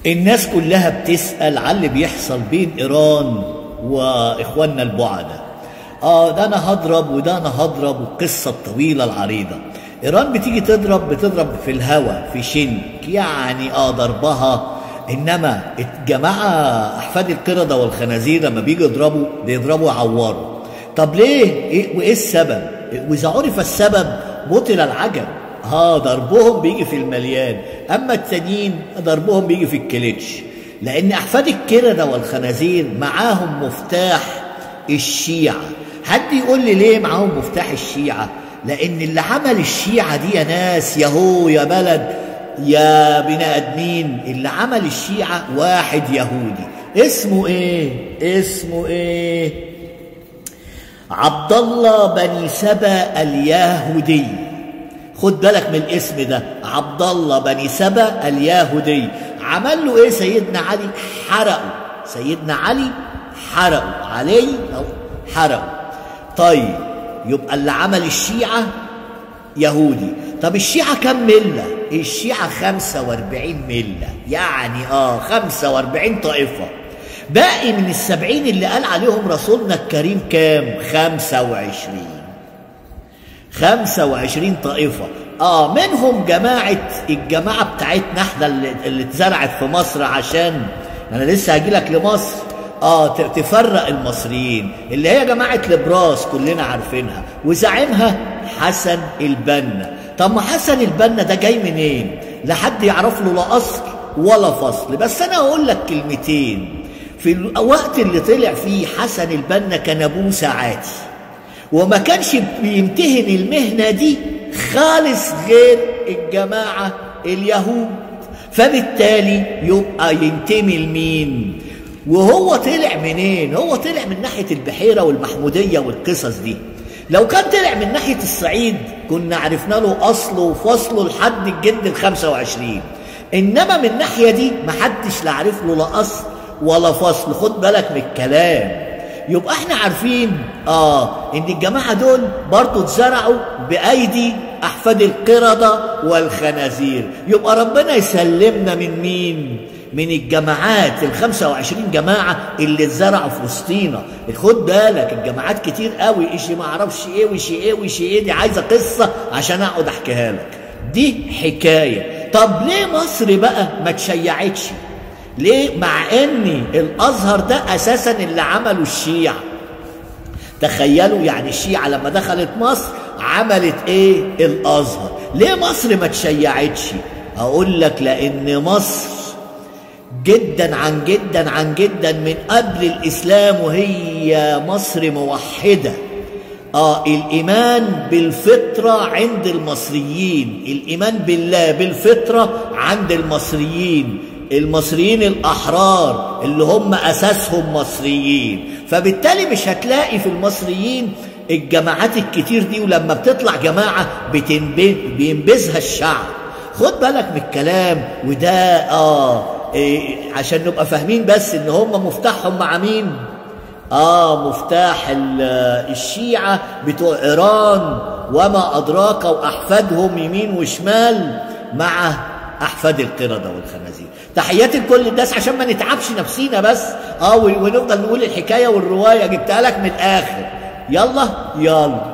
الناس كلها بتسأل على اللي بيحصل بين إيران وإخواننا البعدة. ده أنا هضرب وده أنا هضرب، والقصة الطويلة العريضة. إيران بتيجي بتضرب في الهوا في شنك، يعني ضربها. إنما الجماعة أحفاد القردة والخنازير لما بيجوا بيضربوا يعوروا. طب ليه؟ وإيه السبب؟ وإذا عرف السبب بطل العجب. ضربهم بيجي في المليان، أما التانيين ضربهم بيجي في الكليتش. لأن أحفاد القردة والخنازير معاهم مفتاح الشيعة. حد يقول لي ليه معاهم مفتاح الشيعة؟ لأن اللي عمل الشيعة دي يا ناس، ياهو يا بلد يا بني آدمين، اللي عمل الشيعة واحد يهودي. اسمه إيه؟ عبد الله بني سبأ اليهودي. خد بالك من الاسم ده، عبد الله بني سبأ اليهودي. عمل له ايه سيدنا علي؟ حرقوا. طيب يبقى اللي عمل الشيعة يهودي. طب الشيعة كم ملة؟ الشيعة 45 ملة، يعني 45 طائفة. باقي من ال70 اللي قال عليهم رسولنا الكريم كام؟ 25 طائفة. منهم الجماعة بتاعتنا احنا اللي اتزرعت في مصر، عشان انا لسه هجيلك لمصر. تفرق المصريين، اللي هي جماعة لبراس كلنا عارفينها، وزعيمها حسن البنا. طب ما حسن البنا ده جاي منين؟ لا حد يعرف له لا اصل ولا فصل. بس انا اقول لك كلمتين. في الوقت اللي طلع فيه حسن البنا كان ابوه ساعاتي، وما كانش بيمتهن المهنة دي خالص غير الجماعة اليهود، فبالتالي يبقى ينتمي لمين؟ وهو طلع منين؟ هو طلع من ناحية البحيرة والمحمودية والقصص دي. لو كان طلع من ناحية الصعيد كنا عرفنا له أصله وفصله لحد الجد ال25. إنما من الناحية دي محدش لا عارف له لا أصل ولا فصل. خد بالك من الكلام. يبقى احنا عارفين ان الجماعة دول برضو اتزرعوا بأيدي أحفاد القردة والخنازير. يبقى ربنا يسلمنا من مين؟ من الجماعات ال25 جماعة اللي اتزرعوا في وسطينا. خد بالك الجماعات كتير قوي، إشي ما اعرفش ايه وشي ايه، دي عايزة قصة عشان اقعد احكيها لك. دي حكاية. طب ليه مصر بقى ما تشيعتش؟ ليه؟ مع ان الازهر ده اساسا اللي عمله الشيعة. تخيلوا يعني الشيعة لما دخلت مصر عملت ايه؟ الازهر. ليه مصر ما تشيعتش؟ اقول لك لان مصر جدا عن جدا من قبل الاسلام وهي مصر موحدة. الايمان بالفطرة عند المصريين، الايمان بالله بالفطرة عند المصريين الأحرار اللي هم أساسهم مصريين. فبالتالي مش هتلاقي في المصريين الجماعات الكتير دي، ولما بتطلع جماعة بينبذها الشعب. خد بالك من الكلام. وده عشان نبقى فاهمين بس ان هم مفتاحهم مع مين؟ مفتاح الشيعة بتوع إيران وما أدراك، وأحفادهم يمين وشمال مع أحفاد القردة والخنازير. تحياتي لكل الناس عشان ما نتعبش نفسينا بس ونفضل نقول الحكاية والرواية. جبتها لك من الآخر. يلا